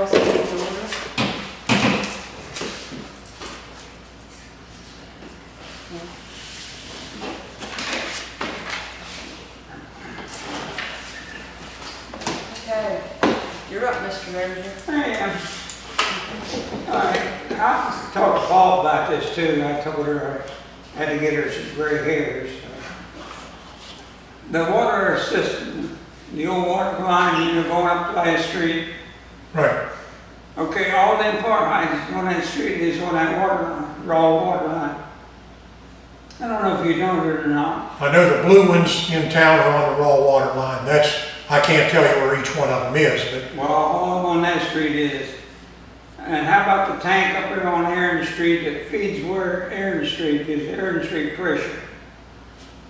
policy needs order. Okay, you're up, Mr. Manager. I am. I talked to Paul about this too. I told her I had to get her some gray hairs. The water system, the old water line, going up Last Street. Right. Okay, all them fire hydrants on that street is on that water line, raw water line. I don't know if you know it or not. I know the blue ones in town are on the raw water line. I can't tell you where each one of them is, but. Well, all on that street is. And how about the tank up there on Aaron Street that feeds where Aaron Street is, Aaron Street pressure?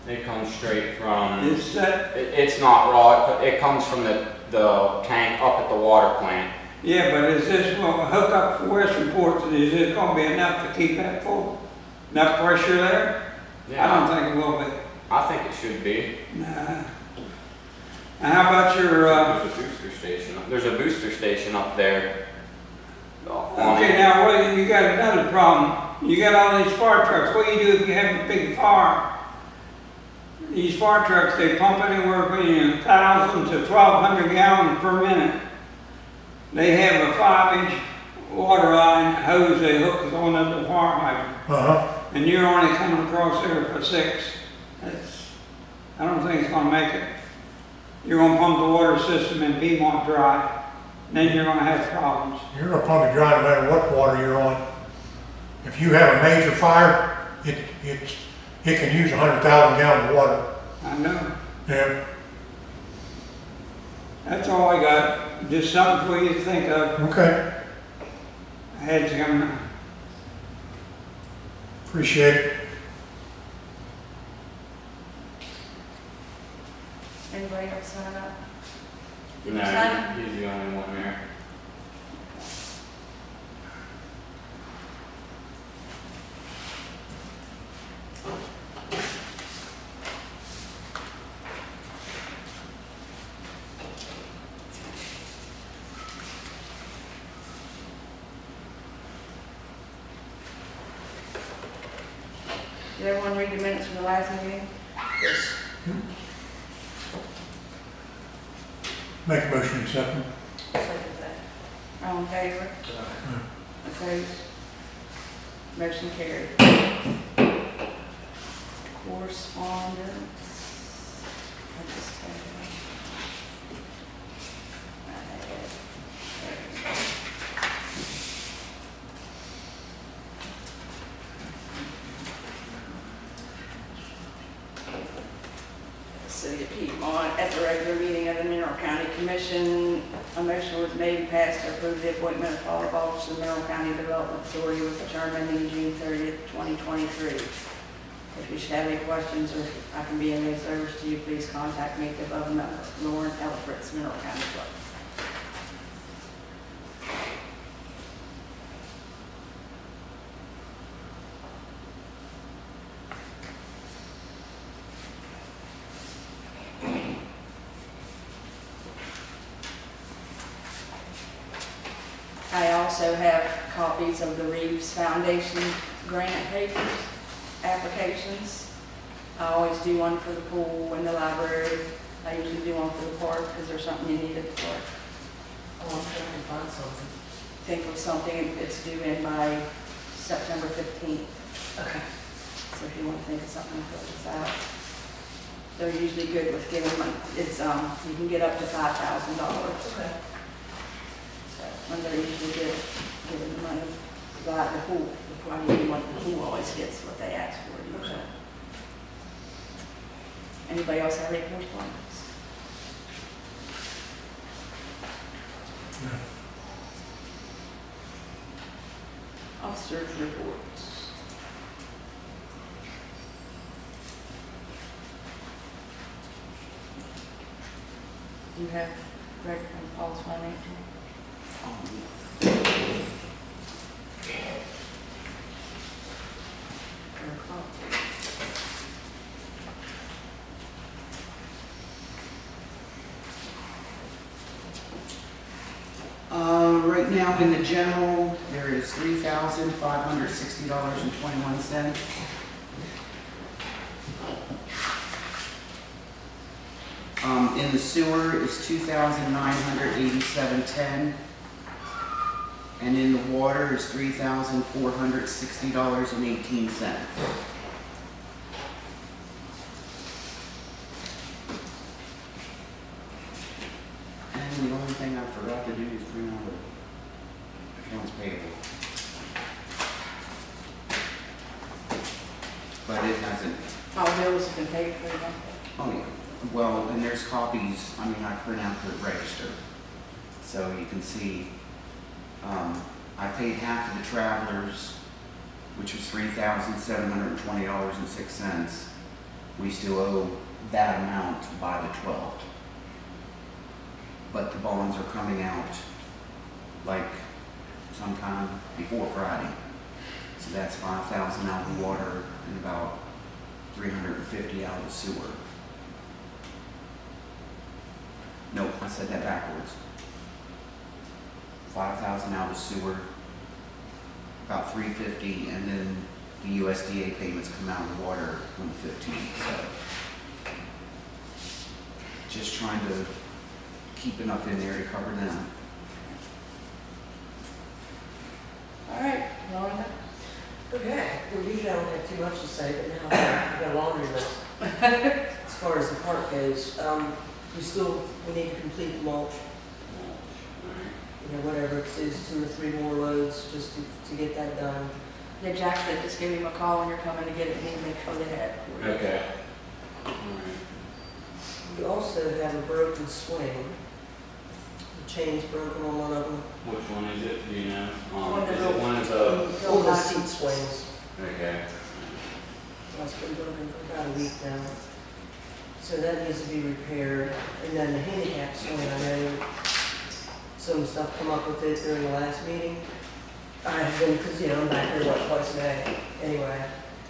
It comes straight from, Is that, it's not raw, it comes from the tank up at the water plant. yeah, but is this will hook up for Westernport? Is it going to be enough to keep that full? Enough pressure there? I don't think it will be. I think it should be. Nah. And how about your, There's a booster station. There's a booster station up there. okay, now well, you got another problem. You got all these fire trucks. What do you do if you have a big fire? These fire trucks, they pump anywhere between 1,000 to 1,200 gallons per minute. They have a 5-inch water line hose they hook on up the fire hydrant. And you're only coming across there for 6. I don't think it's gonna make it. You're gonna pump the water system in Piedmont dry. Then you're gonna have problems. You're gonna pump it dry no matter what water you're on. If you have a major fire, it can use 100,000 gallons of water. I know. Yeah. That's all I got. Just something for you to think of. Okay. I had to come. Appreciate it. Anybody else sign up? Did you sign up? No, he's the only one there. Did everyone read the minutes from the last meeting? Yes. Make a motion to accept them. Second that. All in favor? Opposed? Motion carried. Correspondence. I just had it. City of Piedmont, at the regular meeting of the Mineral County Commission, a motion was made and passed to approve the appointment of Paula Boggs to the Mineral County Development Authority with a term ending June 30th, 2023. If you should have any questions or I can be of any service to you, please contact me at the above number. Lauren L. Fritz, Mineral County Clerk. I also have copies of the Reeves Foundation grant papers, applications. I always do one for the pool and the library. I usually do one for the park because there's something you need at the park. Oh, I'm trying to find something. Think of something that's due in by September 15th. Okay. So if you want to think of something, fill this out. They're usually good with giving money. It's, you can get up to $5,000. Okay. When they're usually good, giving the money, like the pool, the pool always gets what they ask for usually. Okay. Anybody else have any correspondence? Officers' reports. You have Greg and Paul's financial? Right now in the general, there is $3,560.21. In the sewer is $2,987.10. And in the water is $3,460.18. And the only thing I forgot to do is bring on the accounts payable. But it hasn't. All bills have been paid for them. Oh, yeah. Well, and there's copies, I mean, I print out the register. So you can see, I paid half of the travelers, which was $3,720.06. We still owe that amount by the 12th. But the bonds are coming out like sometime before Friday. So that's 5,000 out of the water and about 350 out of the sewer. Nope, I said that backwards. 5,000 out of the sewer, about 350, and then the USDA payments come out of the water on the 15th. So just trying to keep enough in there to cover them. All right, Rhonda. Okay, well, usually I don't have too much to say, but now I've got a laundry list. As far as the park goes, we need to complete the mulch. You know, whatever it is, 2 or 3 more loads just to get that done. Yeah, Jack said just give him a call when you're coming to get it, and he'll make sure they have it for you. Okay. We also have a broken swing. The chain's broken on one of them. Which one is it, do you know? One of Is the- it one of the, All the seat swings. okay. It's been broken for about a week now. So that needs to be repaired. And then the handicap swing, I know some stuff come up with it during the last meeting. I've been, because, I'm back here twice a day anyway.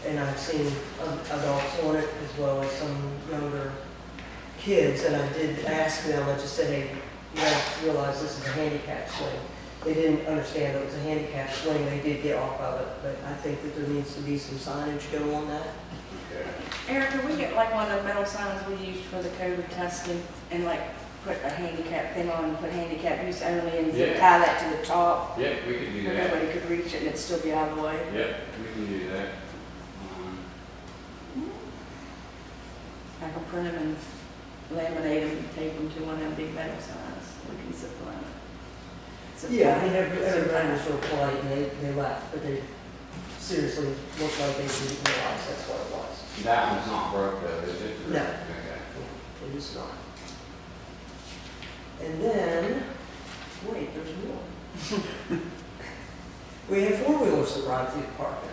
And I've seen adults on it as well as some younger kids. And I did ask them, I just said, hey, you guys realize this is a handicap swing. They didn't understand it was a handicap swing. They did get off of it. But I think that there needs to be some signage go on that. Okay. Eric, could we get like one of the metal signs we used for the COVID testing and like put a handicap thing on and put handicap use only and Yeah. tie that to the top? Yeah, we could do Where that. nobody could reach it and it'd still be out of the way. Yep, we can do that. I can print them and laminate them and tape them to one of them big metal signs. We can zip line it. Zip Yeah, I line mean, it. everybody Zip line was it. real polite and they left, but they seriously looked like they didn't realize that's what it was. That one's not broke though, is it? No. Okay. It is not. And then, wait, there's more. We have 4-wheelers that ride through the park now.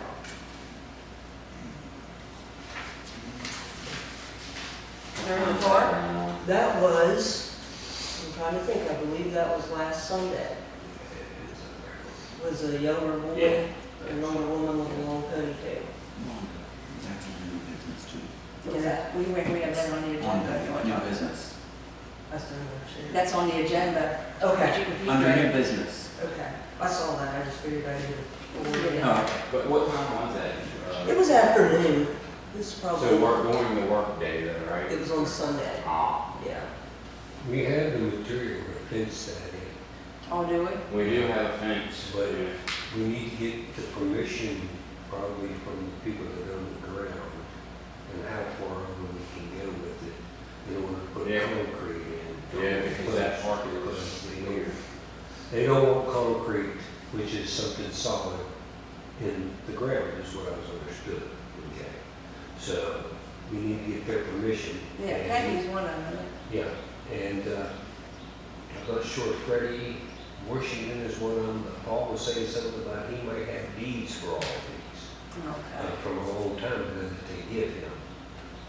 They're in the park? That was, I'm trying to think, I believe that was last Sunday. Was a younger boy, Yeah. a younger woman with a long ponytail. That's under new business too. Yeah, we have that on the On agenda. the new business. That's the understanding. That's on the agenda. Okay. Under new business. Okay, I saw that, I just figured I needed to. Oh, But what time was that? It was afternoon, it was So probably, we're going to work day though, right? it was on Sunday, Ah, yeah. We have the material to fence that in, Oh, do we? we do have a fence, but yeah. we need to get the permission probably from the people that own the ground and how far over we can go with it in order to put Yeah. concrete in. Yeah, because that park is Because they don't want concrete, which is something solid in the ground, is what I was understood. Okay. So we need to get their permission. Yeah, and- Peggy's one of them. Yeah, and I'm not sure if Freddie Washington is one of them, but Paul was saying something about he might have deeds for all of these Okay. from a long time ago that they give him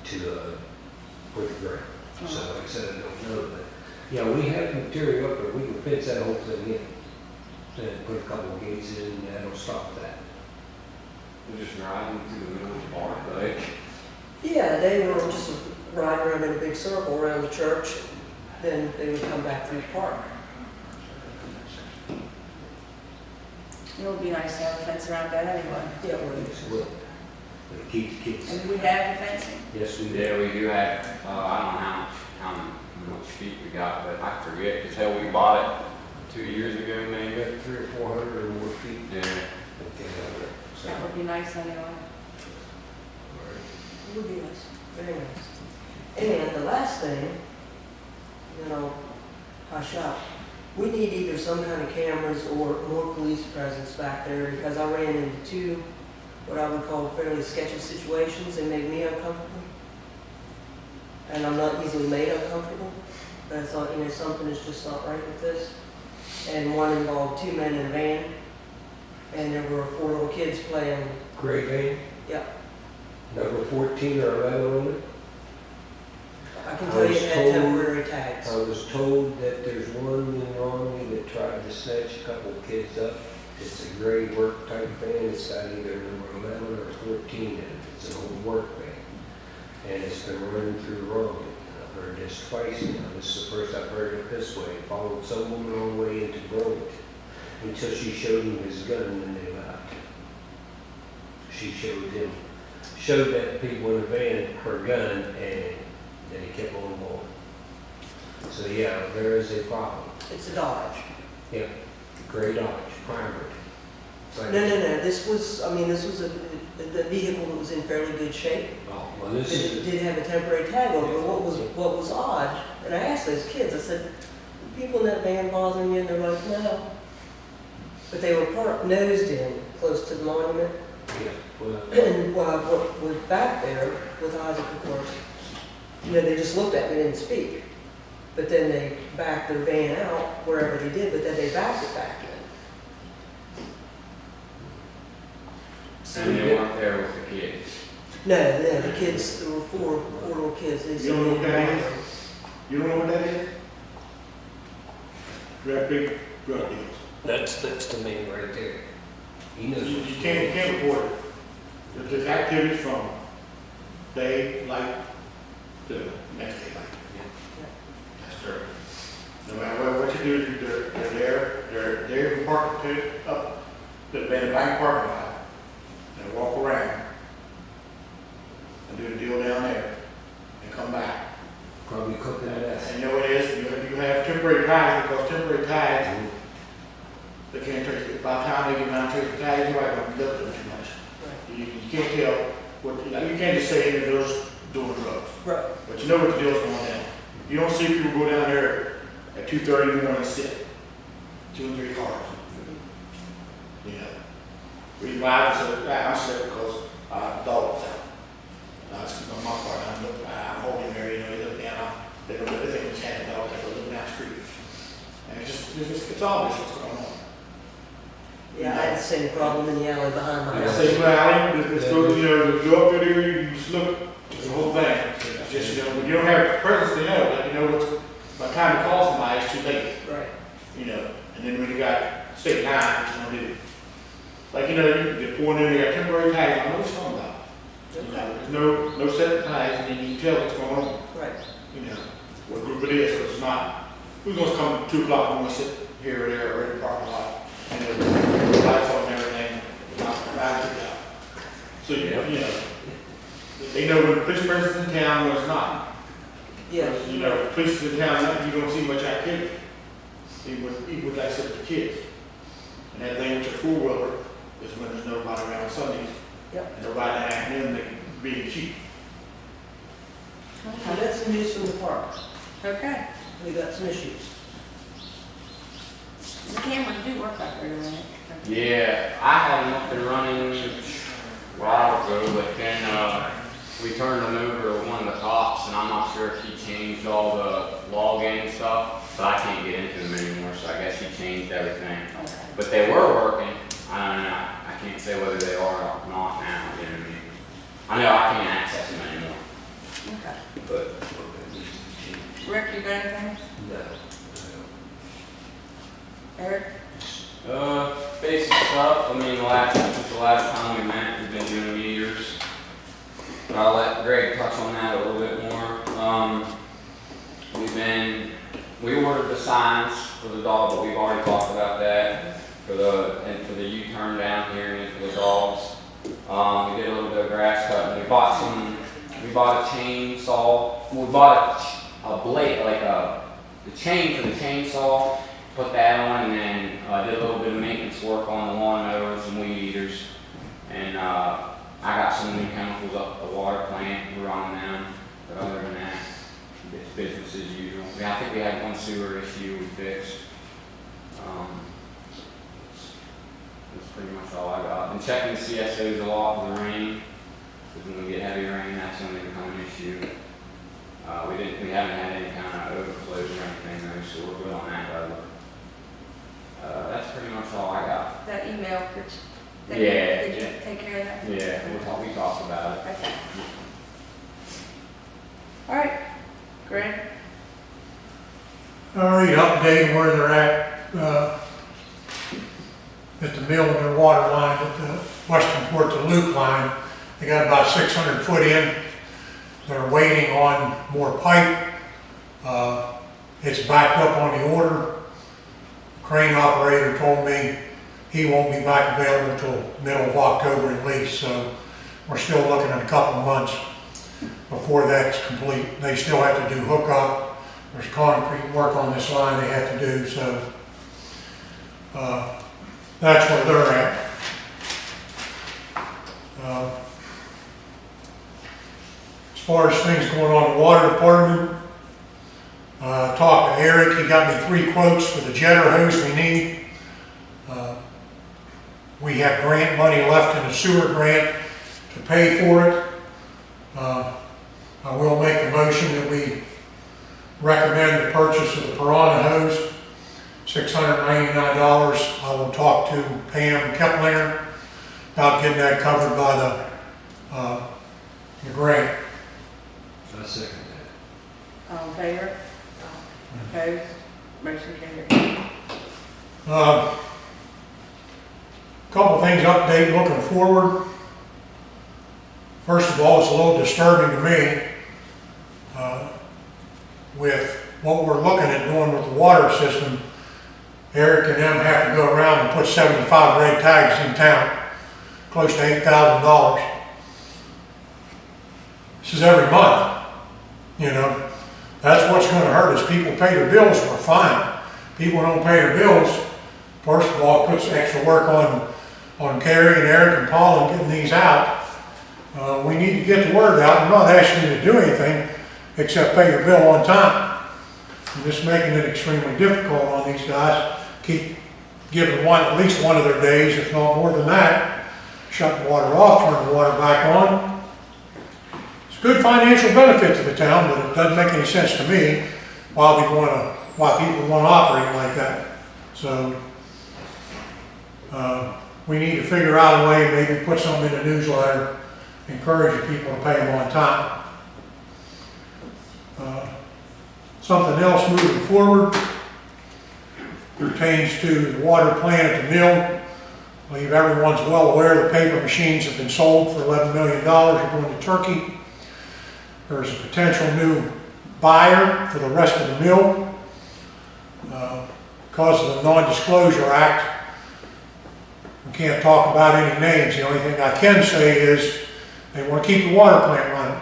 to put the ground. So like I said, I don't know, but yeah, we have material up there, we can fence that whole thing in and put a couple of gates in, and that'll stop that. We're just riding through the middle of the park, like. Yeah, they were just riding around in a big circle around the church, then they would come back through the park. It would be nice to have a fence around that anyway. Yeah, well, Yes, it will. But keep the kids. And do we have the fencing? Yes, we do. Yeah, we do have, I don't know how much feet we got, but I forget, because hell, we bought it 2 years ago, maybe. 300 or 400 or more feet. Yeah. Okay, so. That would be nice anyway. it would be nice, very nice. And the last thing, hush up. We need either some kind of cameras or more police presence back there, because I ran into two, what I would call fairly sketchy situations that made me uncomfortable. And I'm not easily made uncomfortable, but I thought, something is just not right with this. And one involved 2 men in a van, and there were 4 little kids playing. Gray van, Yeah, number 14 or 11 on it. I can I tell you was it had told- temporary tags. I was told that there's one in Romney that tried to snatch a couple of kids up. It's a gray work type van. It's got either number 11 or 14 in it. It's an old work van. And it's been running through Romney. I've heard this twice now. This is the first I've heard it this way. Followed some woman all the way into Burlington until she showed him his gun and they left. She showed that people in the van her gun, and then he kept on going. So yeah, there is a problem. It's a Dodge. Yeah, gray Dodge, primary. No, this was the vehicle that was in fairly good shape. Oh, well, this It is, did have a temporary tag on it, but what was odd, and I asked those kids, I said, people in that van bothering you? And they're like, no. But they were parked nosed in, close to the monument. yeah, well, And what was back there with Isaac, of course, they just looked at me and didn't speak. But then they backed their van out, wherever they did, but then they backed it back in. And they weren't there with the kids. No, the kids, there were four little kids. They You don't know what that said- is? You don't know what that is? That big drug deals. that's the man right there. He knows. You can't report it. If there's activities from daylight to next daylight. That's dirty. No matter what you do, they're there to park up, the back parking lot, and walk around and do the deal down there and come back. Probably cooking that. And you know what it is? You have temporary tags, because temporary tags, they can't trace it. By the time they get around to trace the tags, you're not going to be looking too much. You can't tell what, you can't just say individuals doing drugs. Right. But you know what the deal's going on. You don't see people go down there at 2:30 in the morning and sit. 2 and 3 cars. You know. Reason why I'm sick because the dog was out. I was on my part, I'm holding there, you look down, they think it's had a dog, they're looking down the street. And it's obvious what's going on. Yeah, I had the same problem in the alley behind my I house. say, well, let's go, go up there, you just look, it's the whole thing. It's just, when you don't have presence to know, by the time you call somebody, it's too late, Right. and then when you got state line, what you gonna do? Like, you're pouring in, they got temporary tags, I know what you're talking about. There's no set tags, and then you can tell what's going on, Right. what group it is, so it's not, who's gonna come at 2 o'clock and wanna sit here or there or in the parking lot, and the lights on and everything, not right to go. So, they know when the police presence is in town, when it's not. Yeah. Police is in town, you don't see much activity, even with like I said, the kids. And that thing with your 4-wheeler is when there's nobody around Sundays. Yep. And nobody in the afternoon, they being cheap. I got some news from the park. Okay. We got some issues. The cameras do work out there, right? Yeah, I had them up and running a while ago, but then we turned them over to one of the cops, and I'm not sure if he changed all the login stuff, so I can't get into them anymore, so I guess he changed everything. Okay. But they were working. I don't know. I can't say whether they are or not now, you know what I mean? I know I can't access them anymore, Okay. but Rick, you got anything? No. Eric? basic stuff. I mean, since the last time we met, we've been doing meters. But I'll let Greg touch on that a little bit more. We ordered the signs for the dog, but we've already talked about that for the we bought a chainsaw, we bought a blade, like the chain for the chainsaw, put that on, and then did a little bit of maintenance work on the lawnmowers and weed eaters. And I got some new chemicals up at the water plant, we're running them, but other than that, it's business as usual. I think we had one sewer issue we fixed. That's pretty much all I got. And checking the CSOs a lot for the rain, because when we get heavy rain, that's when they become an issue. We haven't had any kind of overflows or anything though, so we're good on that level. That's pretty much all I got. That email, Yeah, did you yeah. take care of that? Yeah, we talked about it. Okay. All right, Greg? All right, update where they're at the mill and their water line at the Western Port to Luke line. They got about 600 foot in. They're waiting on more pipe. It's backed up on the order. Crane operator told me he won't be back available until middle of October at least, so we're still looking at a couple of months before that's complete. They still have to do hookup. There's concrete work on this line they have to do, so that's where they're at. As far as things going on in the water department, talked to Eric. He got me 3 quotes for the jetter hose we need. We have grant money left in the sewer grant to pay for it. I will make a motion that we recommend the purchase of the piranha hose, $699. I will talk to Pam Keplinger about getting that covered by the grant. I second that. All in favor? Opposed? Motion carried. Couple things update looking forward. First of all, it's a little disturbing to me with what we're looking at doing with the water system. Eric and them have to go around and put 75 red tags in town, close to $8,000. This is every month, you know. That's what's going to hurt us. People pay their bills, we're fine. People don't pay their bills. First of all, it puts extra work on Carrie and Eric and Paul in getting these out. We need to get the word out. I'm not asking you to do anything except pay your bill on time. I'm just making it extremely difficult on these guys. Keep giving at least one of their days, if not more than that. Shut the water off, turn the water back on. It's a good financial benefit to the town, but it doesn't make any sense to me why people want to operate like that. So we need to figure out a way, maybe put something in the newsletter, encouraging people to pay them on time. Something else moving forward pertains to the water plant at the mill. I believe everyone's well aware the paper machines have been sold for $11 million. They're going to Turkey. There's a potential new buyer for the rest of the mill. Because of the Non-Disclosure Act, we can't talk about any names. The only thing I can say is they want to keep the water plant running.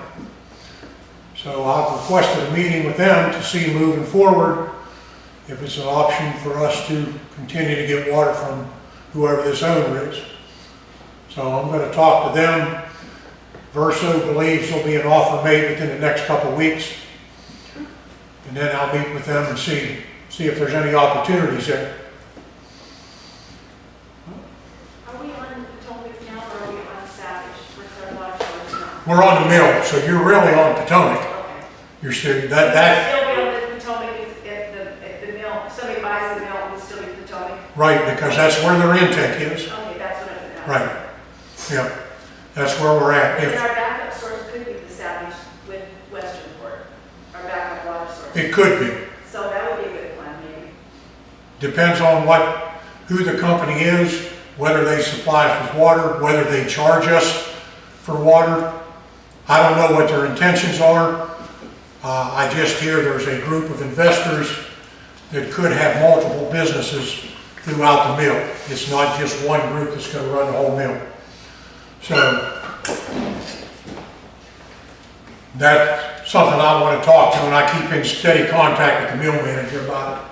So I've requested a meeting with them to see moving forward if it's an option for us to continue to get water from whoever this owner is. So I'm going to talk to them. Verso believes there'll be an offer made within the next couple of weeks. And then I'll meet with them and see if there's any opportunities there. Are we on Potomac now or are we on Savage? What's our water source now? We're on the mill, so you're really on Potomac. Okay. You're still, that, Still be on the Potomac if the mill, if somebody buys the mill, it would still be Potomac? right, because that's where their intake is. Okay, that's what I meant. Right. Yeah, that's where we're at. And If our backup source could be the Savage with Westernport, our backup water source. it could be. So that would be a good plan, maybe. Depends on who the company is, whether they supply us with water, whether they charge us for water. I don't know what their intentions are. I just hear there's a group of investors that could have multiple businesses throughout the mill. It's not just one group that's going to run the whole mill. So that's something I want to talk to, and I keep in steady contact with the mill manager about it.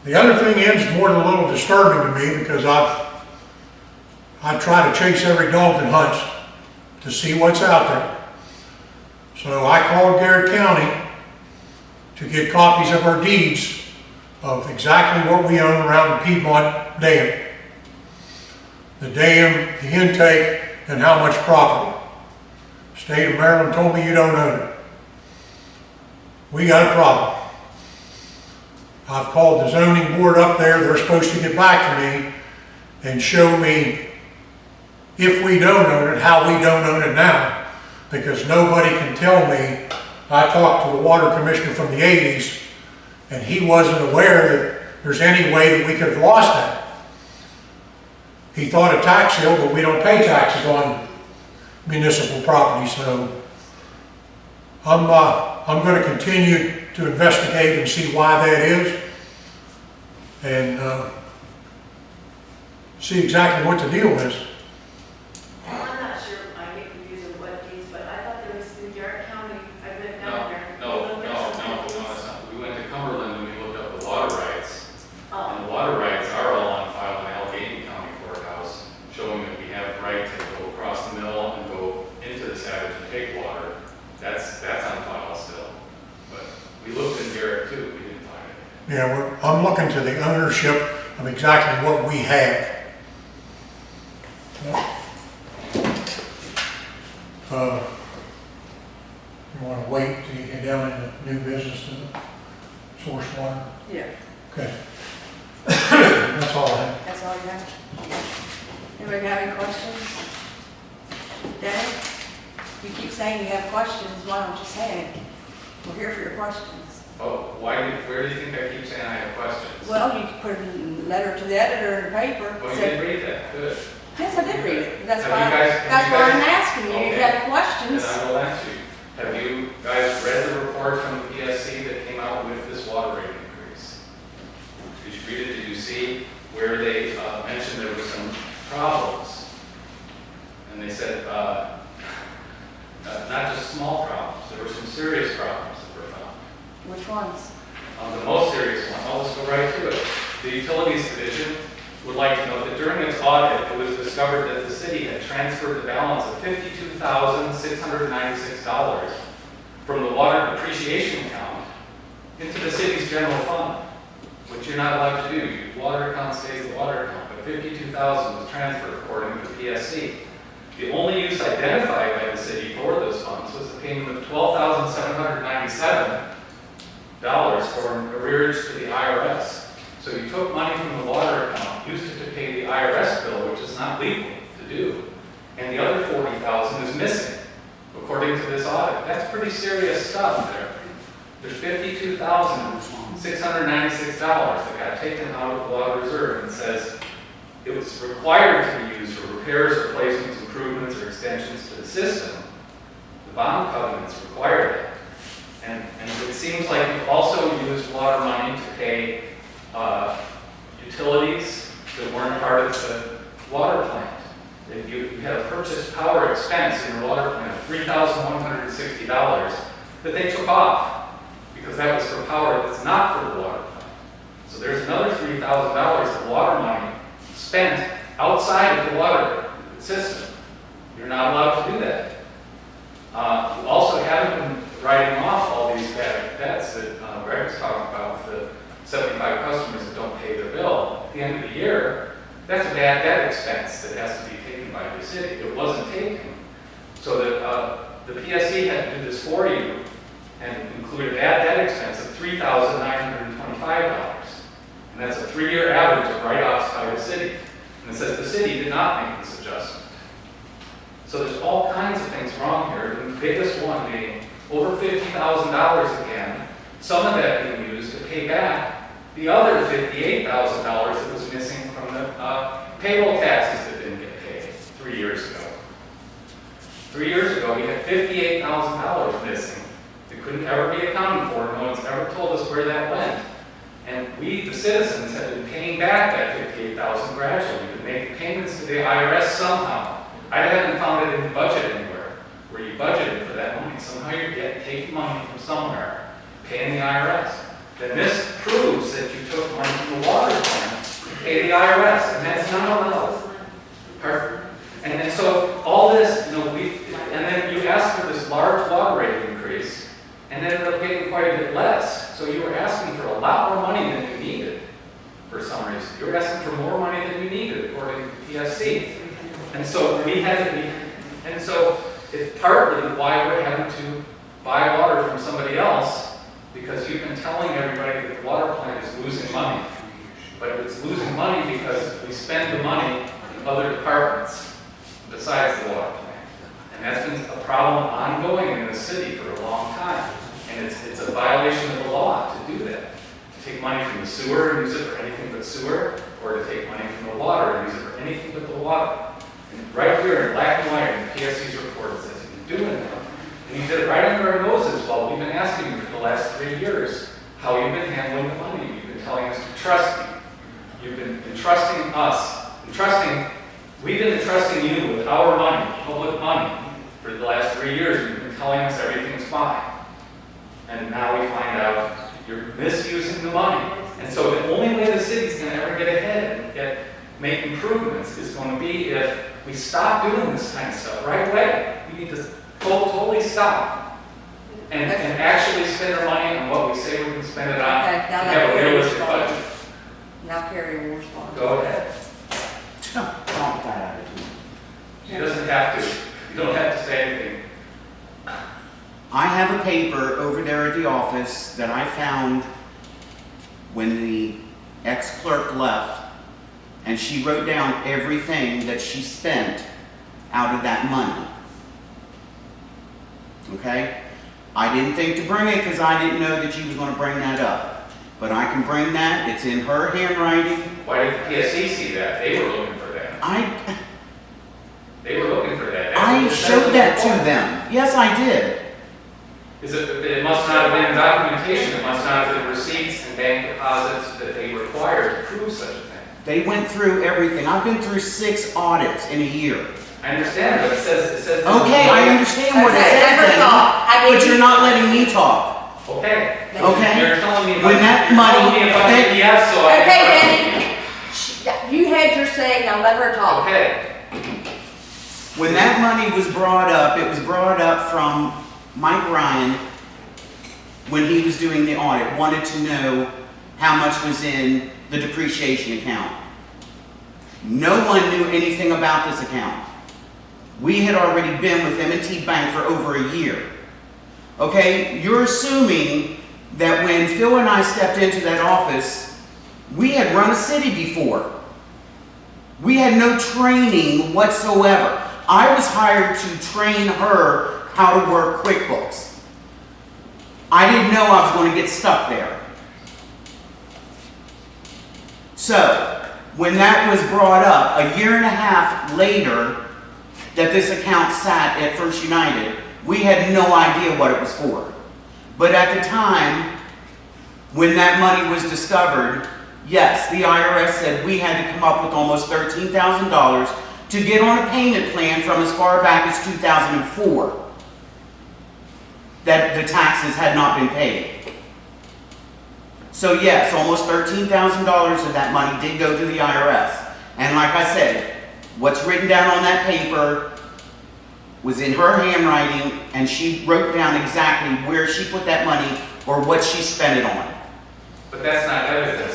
The other thing is more than a little disturbing to me, because I try to chase every dog that hunts to see what's out there. So I called Garrett County to get copies of our deeds of exactly what we own around the Piedmont Dam. The dam, the intake, and how much property. State of Maryland told me you don't own it. We got a problem. I've called the zoning board up there. They're supposed to get back to me and show me if we don't own it, how we don't own it now. Because nobody can tell me. I talked to the water commissioner from the 80s, and he wasn't aware that there's any way that we could have lost that. He thought a tax sale, but we don't pay taxes on municipal property, so I'm going to continue to investigate and see why that is, and see exactly what the deal is. I'm not sure, I get confused with what deeds, but I thought there was in Garrett County, I've been down there. No, that's not. We went to Cumberland and we looked up the water rights. Oh, And the water rights are all on file in Allegheny County Courthouse, showing that we have the right to go across the mill and go into the Savage and take water. That's on file still. But we looked in Garrett too, we didn't find it. Yeah, I'm looking to the ownership of exactly what we have. You want to wait till you get down into new business to the source water? Yeah, Okay. That's all I have. that's all you have? Anybody have any questions? Danny? You keep saying you have questions, why don't you say it? We're here for your questions. Oh, where do you think I keep saying I have questions? Well, you put a letter to the editor in the paper. Well, you said- did read that, good. Yes, I did read it. That's Have why, you guys- that's have you why guys- I'm asking you. If you have Then questions. I will answer you. Have you guys read the report from the PSC that came out with this water rate increase? Did you read it? Did you see where they mentioned there were some problems? And they said, not just small problems, there were some serious problems that were found. Which ones? The most serious one, I'll just go right to it. The Utilities Division would like to note that during its audit, it was discovered that the city had transferred the balance of $52,696 from the water depreciation account into the city's general fund, which you're not allowed to do. Your water account stays the water account, but $52,000 was transferred according to the PSC. The only use identified by the city for those funds was the payment of $12,797 for an arrearage to the IRS. So you took money from the water account, used it to pay the IRS bill, which is not legal to do, and the other $40,000 is missing, according to this audit. That's pretty serious stuff there. There's $52,696 that got taken out of the water reserve, and says it was required to be used for repairs, replacements, improvements, or extensions to the system. The bond covenants required it. And it seems like you've also used water money to pay utilities that weren't part of the water plant. If you had a purchased power expense in your water plant of $3,160 that they took off because that was for power that's not for the water plant. So there's another $3,000 of water money spent outside of the water system. You're not allowed to do that. You also haven't been writing off all these bad debts that Greg was talking about with the 75 customers that don't pay their bill. At the end of the year, that's a bad debt expense that has to be taken by the city. It wasn't taken. So that the PSC had to do this for you and included bad debt expense of $3,925. And that's a 3-year average of write-offs by the city. And it says the city did not make this adjustment. So there's all kinds of things wrong here. The biggest one being over $50,000 again, some of that being used to pay back the other $58,000 that was missing from the payroll taxes that didn't get paid 3 years ago. 3 years ago, we had $58,000 missing that couldn't ever be accounted for. No one's ever told us where that went. And we, the citizens, have been paying back that $58,000 gradually. We've been making payments to the IRS somehow. I haven't found it in the budget anywhere where you budgeted for that money. Some somewhere, take money from somewhere, paying the IRS. Then this proves that you took money from the water plant to pay the IRS, and that's not allowed. Pardon? And so all this, and then you ask for this large water rate increase, and ended up getting quite a bit less. So you were asking for a lot more money than you needed for some reason. You were asking for more money than you needed, according to PSC. And so it's partly why we're having to buy water from somebody else, because you've been telling everybody that the water plant is losing money. But it's losing money because we spend the money in other departments besides the water plant. And that's been a problem ongoing in the city for a long time. And it's a violation of the law to do that. To take money from the sewer and use it for anything but sewer, or to take money from the water and use it for anything but the water. And right here in black and white in the PSC's report, it says you've been doing that. And you did it right under our noses while we've been asking you for the last 3 years how you've been handling the money. You've been telling us to trust you. You've been entrusting us, we've been entrusting you with our money, public money, for the last 3 years. You've been telling us everything's fine. And now we find out you're misusing the money. And so the only way the city's going to ever get ahead and make improvements is going to be if we stop doing this kind of stuff right away. We need to totally stop and actually spend our money on what we say we can spend it on Okay, to now have a Carrie will realistic respond. budget. Now Carrie will respond. Go ahead. Not that attitude. She doesn't have to. You don't have to say anything. I have a paper over there at the office that I found when the ex-clerk left, and she wrote down everything that she spent out of that money. Okay? I didn't think to bring it because I didn't know that she was going to bring that up. But I can bring that. It's in her handwriting. Why did the PSC see that? They were looking for that. They were looking for that. I showed that to them. Yes, I did. It must not have been documentation. It must not have been receipts and bank deposits that they required to prove such a thing. They went through everything. I've been through 6 audits in a year. I understand, but it says. Okay, I understand what it Okay, says, let her then, talk. but you're not letting me talk. Okay. Okay. You're telling me about, When that you're telling money- me about okay. yes, so I Okay, can. Danny, you had your say, now let her talk. Okay. When that money was brought up, it was brought up from Mike Ryan when he was doing the audit, wanted to know how much was in the depreciation account. No one knew anything about this account. We had already been with M&T Bank for over a year. Okay, you're assuming that when Phil and I stepped into that office, we had run a city before. We had no training whatsoever. I was hired to train her how to work QuickBooks. I didn't know I was going to get stuck there. So, when that was brought up, a year and a half later, that this account sat at First United, we had no idea what it was for. But at the time, when that money was discovered, yes, the IRS said we had to come up with almost $13,000 to get on a payment plan from as far back as 2004 that the taxes had not been paid. So yes, almost $13,000 of that money did go to the IRS. And like I said, what's written down on that paper was in her handwriting, and she wrote down exactly where she put that money or what she spent it on. But that's not evidence.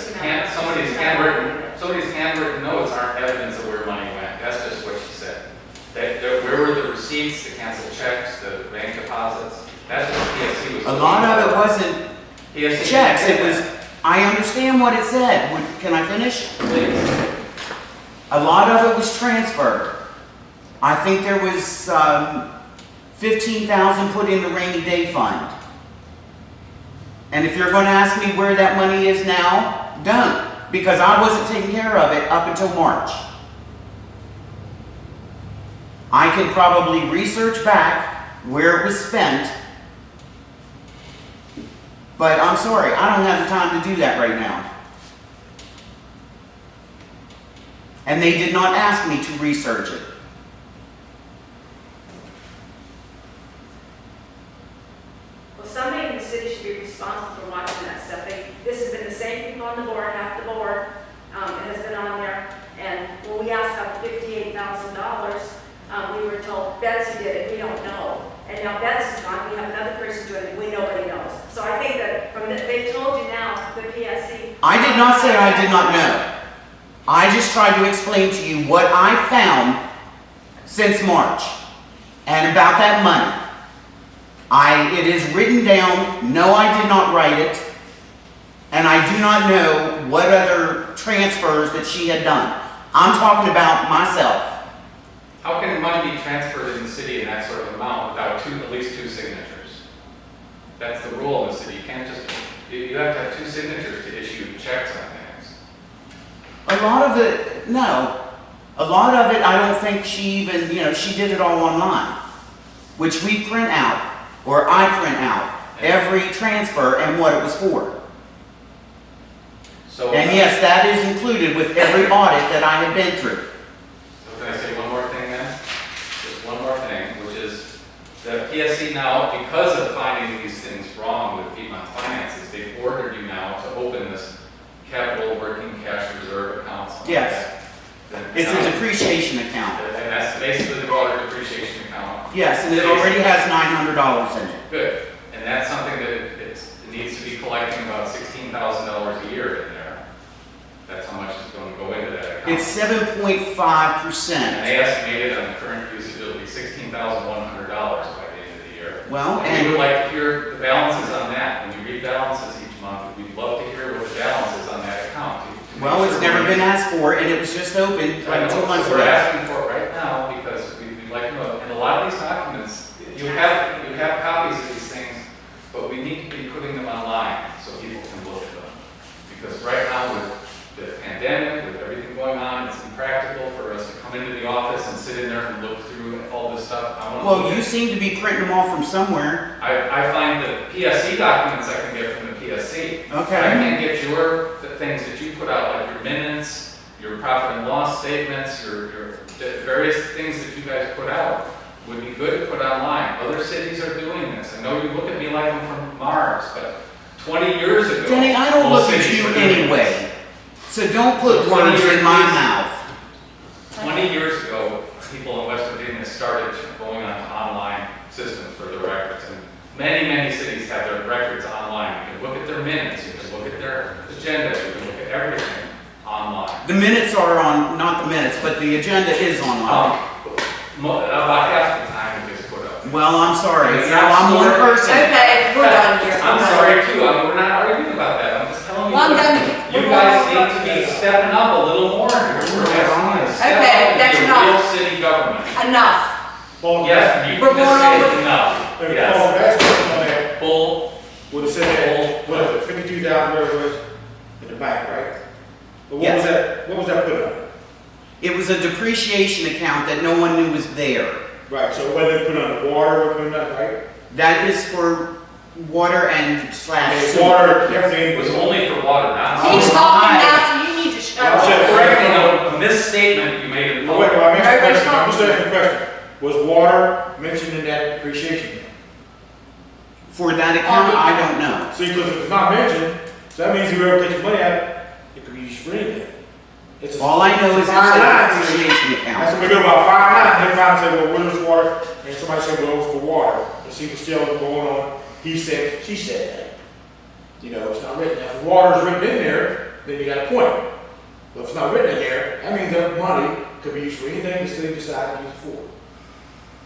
Somebody's handwritten notes aren't evidence of where money went. That's just what she said. Where were the receipts, the canceled checks, the bank deposits? That's what PSC was. A lot of it wasn't PSC checks, it was, I understand what it said. Can I finish? Please. A lot of it was transferred. I think there was $15,000 put in the rainy day fund. And if you're going to ask me where that money is now, don't. Because I wasn't taking care of it up until March. I can probably research back where it was spent. But I'm sorry, I don't have the time to do that right now. And they did not ask me to research it. I did not say I did not know. I just tried to explain to you what I found since March and about that money. It is written down. No, I did not write it. And I do not know what other transfers that she had done. I'm talking about myself. How can money be transferred in the city in that sort of amount without at least two signatures? That's the rule in the city. You can't just, you have to have two signatures to issue checks on things. A lot of it, no. A lot of it, I don't think she even, she did it all online, which we print out, or I print out, every transfer and what it was for. So, And yes, that is included with every audit that I have been through. So can I say one more thing then? Just one more thing, which is the PSC now, because of finding these things wrong with Piedmont finances, they've ordered you now to open this capital working cash reserve account. Yes. It's a depreciation account. And that's basically the water depreciation account. Yes, and it already has $900 in it. Good. And that's something that it needs to be collecting about $16,000 a year in there. That's how much is going to go into that account. It's 7.5%. And they estimated on the current usage it'll be $16,100 by the end of the year. Well, We and would like to hear the balances on that. When you read balances each month, we'd love to hear what the balance is on that account. to make it's sure never we- been asked for, and it was just opened I know, 2 months so we're ago. asking for it right now because we'd like to know, and a lot of these documents, you have copies of these things, but we need to be putting them online so people can look at them. Because right now with the pandemic, with everything going on, it's impractical for us to come into the office and sit in there and look through all this stuff. I wanna Well, look you at- seem to be printing them off from somewhere. I find the PSC documents I can get from the PSC. I Okay. can't get the things that you put out, like your minutes, your profit and loss statements, your various things that you guys put out would be good to put online. Other cities are doing this. I know you look at me like I'm from Mars, but 20 years ago. Denny, I don't most look at cities you were doing anyway. this. So don't put So 20 words in years my please. mouth. 20 years ago, people in West Virginia started going on to online systems for their records. And many cities have their records online. You can look at their minutes, you can look at their agenda, you can look at everything online. The minutes are on, not the minutes, but the agenda is online. About half the time it gets put up. Well, I'm sorry. It's I'm not one stored. person. Okay, we're done here. I'm sorry too, we're not arguing about that, I'm just telling you. Well, I'm done. You guys need to be stepping up a little more here. We're asking you to step Okay, up that's to enough. real city government. Enough. Paul, Yes, you We're can just going say over- enough. Paul, Yes. that's what on that, Bull. would have said that, what is it, 52,000, whatever it was, in the bank, right? But what was Yes. that put on? It was a depreciation account that no one knew was there. Right, so whether they put on the water, or put on that, right? That is for water and slash Okay, sewer. water, It everything was only for water, not. He's Oh, talking my. now, so you need to shut Well, I said up. Correcting a misstatement you made in Well, wait, public. well, I'm asking a Nobody's question, I'm just talking. asking a question. Was water mentioned in that depreciation? For that account, I don't know. See, because if it's not mentioned, so that means whoever takes money out, it could be used for anything. It's a- All I know is it's fine a line. depreciation That's account. when we go about 5 9, they finally say, well, where's water? And somebody said, well, it's for water. And see what's still going on. He said, she said that. It's not written. Now, if water's written in there, then you got a point. But if it's not written in there, that means that money could be used for anything the city decides to use it for.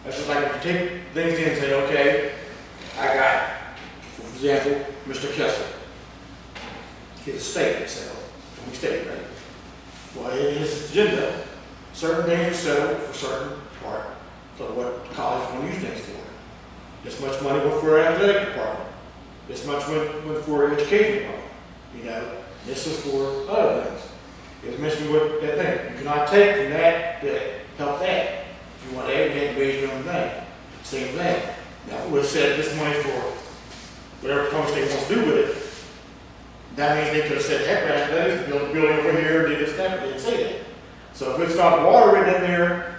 That's just like if you take things in and say, okay, I got, for example, Mr. Kessler. His estate sale, from the state, right? Well, in his agenda, certain things are settled for certain part, so what college want to use things for. This much money went for athletic department. This much went for education department. This is for other things. It was mentioned with that thing. You cannot take from that to help that. If you want to add, you have to raise your own thing. Same thing. Now, we said this money for whatever the state wants to do with it. That means they could have said, heck, athletics, build a building over here, did this, that, but they didn't say that. So if it's not water written in there,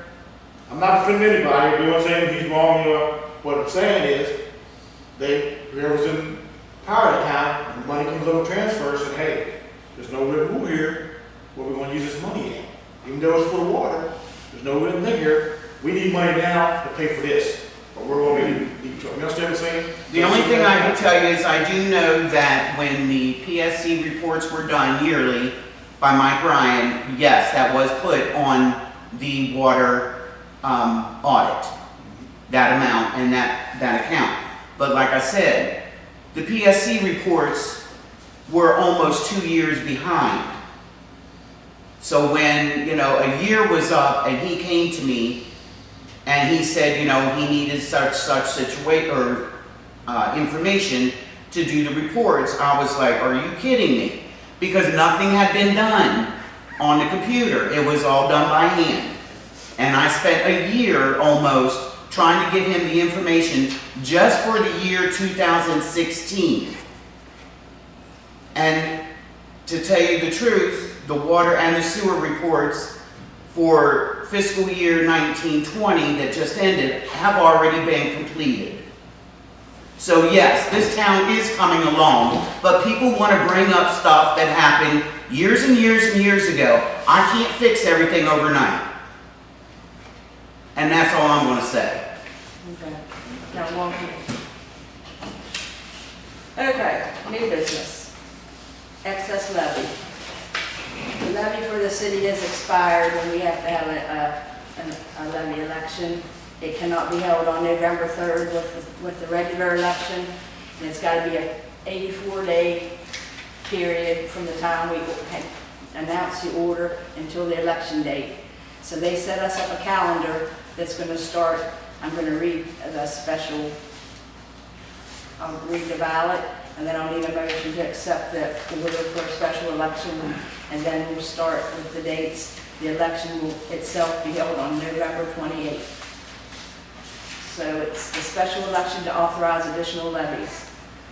I'm not defending anybody, you know what I'm saying, he's wrong, what I'm saying is, whoever's in power at the time, the money comes over transfers, and hey, there's no written rule here where we want to use this money in. Even though it's for the water, there's no written thing here, we need money now to pay for this, or we're gonna be, you understand what I'm saying? The only thing I can tell you is I do know that when the PSC reports were done yearly by Mike Ryan, yes, that was put on the water audit, that amount and that account. But like I said, the PSC reports were almost 2 years behind. So when, a year was up and he came to me and he said, he needed such information to do the reports, I was like, are you kidding me? Because nothing had been done on the computer. It was all done by hand. And I spent a year almost trying to give him the information just for the year 2016. And to tell you the truth, the water and the sewer reports for fiscal year 1920 that just ended have already been completed. So yes, this town is coming along, but people want to bring up stuff that happened years and years and years ago. I can't fix everything overnight. And that's all I'm going to say. Okay. Now, Wonky. Okay, new business. Excess levy. The levy for the city is expired and we have to have a levy election. It cannot be held on November 3rd with the regular election. And it's got to be an 84-day period from the time we announce the order until the election date. So they set us up a calendar that's going to start. I'm going to read the special, I'll read the ballot, and then I'll need a motion to accept the order for a special election, and then we'll start with the dates. The election will itself be held on November 28th. So it's the special election to authorize additional levies.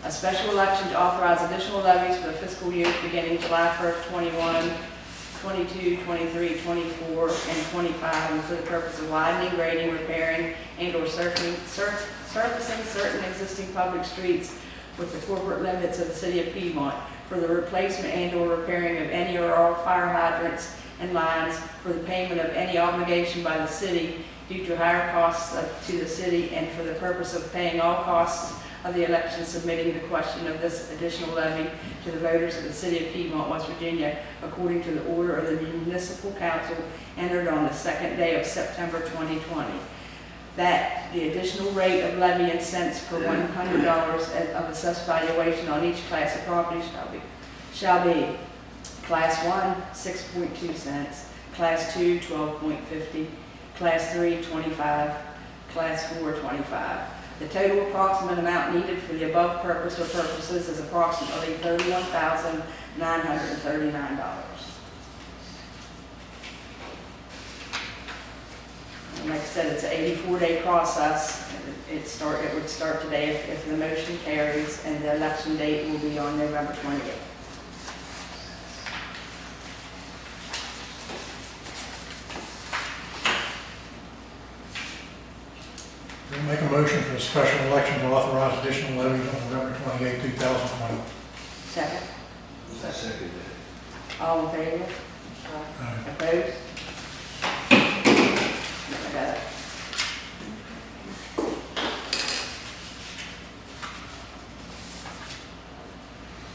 A special election to authorize additional levies for the fiscal years beginning July 1st, 21, 22, 23, 24, and 25, and for the purpose of widening, grading, repairing, and/or surfacing certain existing public streets with the corporate limits of the city of Piedmont, for the replacement and/or repairing of any or all fire hydrants and lines, for the payment of any obligation by the city due to higher costs to the city, and for the purpose of paying all costs of the election, submitting the question of this additional levy to the voters of the city of Piedmont, West Virginia, according to the order of the municipal council entered on the second day of September 2020. That the additional rate of levy and cents per $100 of assessed valuation on each class of property shall be Class 1, 6.2 cents, Class 2, 12.50, Class 3, 25, Class 4, 25. The total approximate amount needed for the above purpose or purposes is approximately $31,939. And like I said, it's an 84-day process. It would start today if the motion carries, and the election date will be on November 28th. We'll make a motion for a special election to authorize additional levies on November 28, 2020. Second. I second that. All in favor? Aye. Opposed? I got it.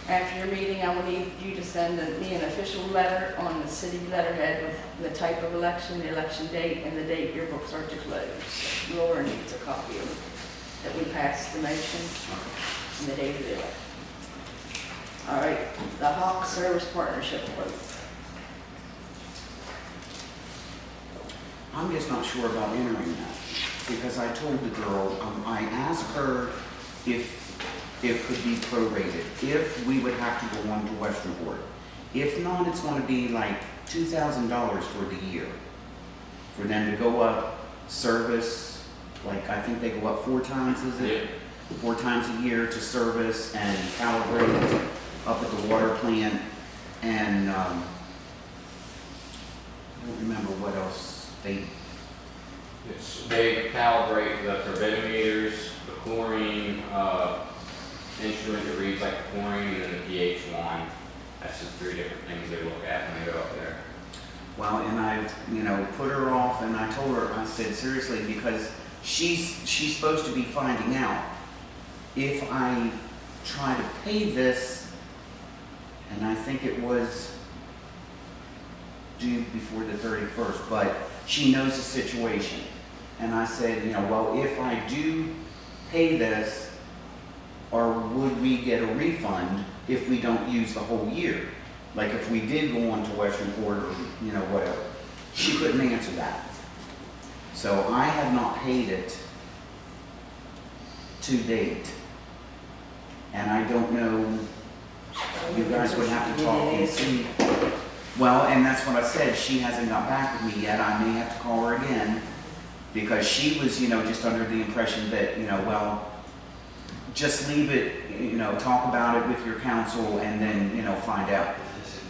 After your meeting, I will need you to send me an official letter on the city letterhead with the type of election, the election date, and the date your books are to close. Laura needs a copy of it, that we passed the motion and the date of the election. All right, the Hawk Service Partnership quote. I'm just not sure about entering that, because I told the girl, I asked her if it could be prorated, if we would have to go on to Western Board. If not, it's going to be like $2,000 for the year. For them to go up service, like I think they go up 4 times, is it? Yeah. 4 times a year to service and calibrate up at the water plant. And I don't remember what else they... They calibrate the turbidimeters, the chlorine, instrument that reads like the chlorine, and then the pH one. That's just 3 different things they look at when they go up there. Well, and I, put her off, and I told her, I said, seriously, because she's supposed to be finding out if I try to pay this, and I think it was due before the 31st, but she knows the situation. And I said, you know, well, if I do pay this, or would we get a refund if we don't use the whole year? Like if we did go on to Western Port or, you know, whatever. She couldn't answer that. So I have not paid it to date. And I don't know, you guys would have to talk and see. Well, and that's what I said, she hasn't got back with me yet. I may have to call her again, because she was, you know, just under the impression that, you know, well, just leave it, you know, talk about it with your counsel and then, you know, find out.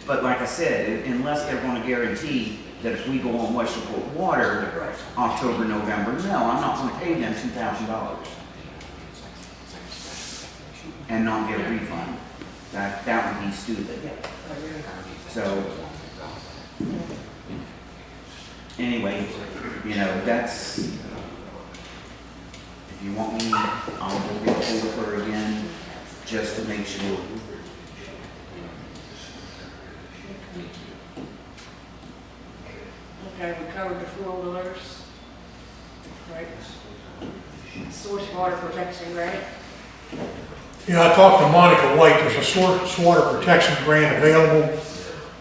But like I said, unless they're going to guarantee that if we go on Western Port water, October, November, no, I'm not going to pay them $2,000 and not get a refund. That would be stupid. So, anyway, you know, that's, if you want me, I'll go get hold of her again, just to make sure. Okay, we covered the four-wheelers. Right. Source water protection grant. Yeah, I talked to Monica White, there's a source water protection grant available.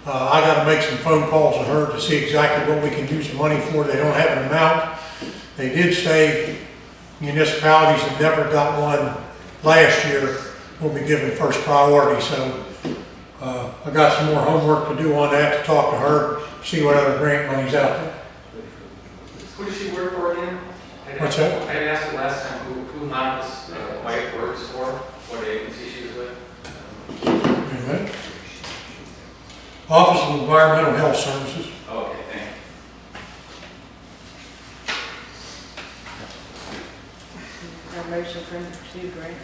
I gotta make some phone calls to her to see exactly what we can use the money for. They don't have an amount. They did say municipalities that never got one last year will be given first priority, so I got some more homework to do on that, to talk to her, see what other grant money's out there. Who does she work for again? What's that? I had asked her last time who Monica's wife works for, what agency she was with. Wait a minute. Office of Environmental Health Services. Okay, thank you. Our motion for him to pursue grant.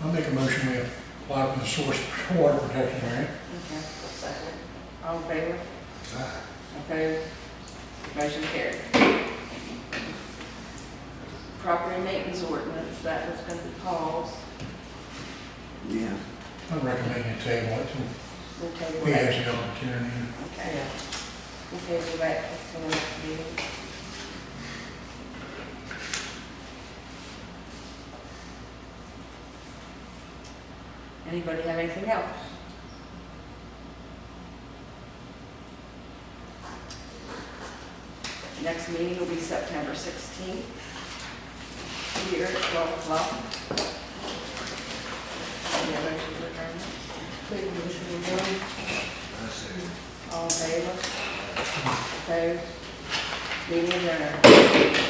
I'll make a motion we apply for the source water protection grant. Okay. Second. All in favor? Opposed? Motion carried. Property maintenance ordinance, that was going to be paused. Yeah. I recommend you table it till We'll table we have that. the opportunity. Okay. We'll table that for the next meeting. Anybody have anything else? Next meeting will be September 16th, here at 12 o'clock. Any other motion to adjourn? Make a motion to adjourn. All in favor? Opposed? Meeting adjourned.